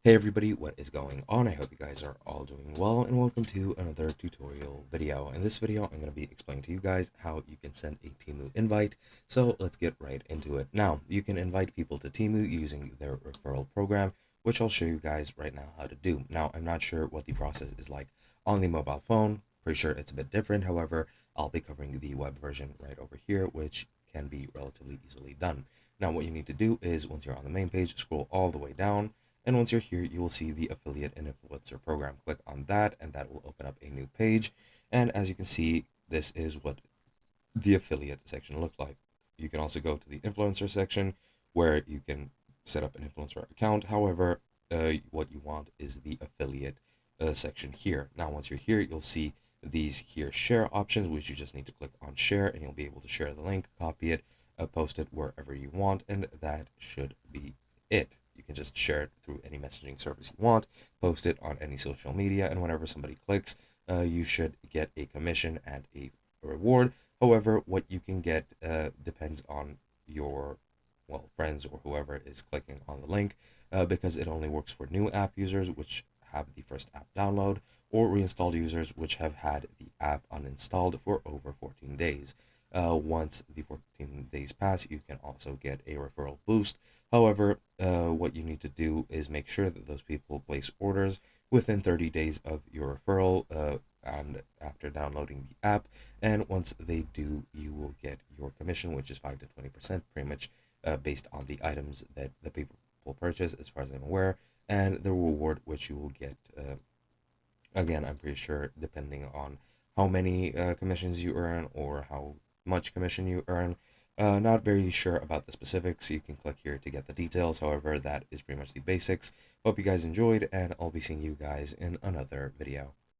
Hey everybody, what is going on? I hope you guys are all doing well and welcome to another tutorial video. In this video, I'm going to be explaining to you guys how you can send a Temu invite. So let's get right into it. Now, you can invite people to Temu using their referral program, which I'll show you guys right now how to do. Now, I'm not sure what the process is like on the mobile phone. Pretty sure it's a bit different. However, I'll be covering the web version right over here, which can be relatively easily done. Now, what you need to do is once you're on the main page, scroll all the way down. And once you're here, you will see the affiliate and influencer program. Click on that and that will open up a new page. And as you can see, this is what the affiliate section looks like. You can also go to the influencer section where you can set up an influencer account. However, what you want is the affiliate section here. Now, once you're here, you'll see these here share options, which you just need to click on share and you'll be able to share the link, copy it, post it wherever you want, and that should be it. You can just share it through any messaging service you want, post it on any social media, and whenever somebody clicks, you should get a commission and a reward. However, what you can get depends on your friends or whoever is clicking on the link, because it only works for new app users which have the first app download, or reinstalled users which have had the app uninstalled for over 14 days. Once the 14 days pass, you can also get a referral boost. However, what you need to do is make sure that those people place orders within 30 days of your referral and after downloading the app. And once they do, you will get your commission, which is 5 to 20%, pretty much based on the items that the people will purchase, as far as I'm aware, and the reward which you will get. Again, I'm pretty sure depending on how many commissions you earn or how much commission you earn. Not very sure about the specifics. You can click here to get the details. However, that is pretty much the basics. Hope you guys enjoyed, and I'll be seeing you guys in another video.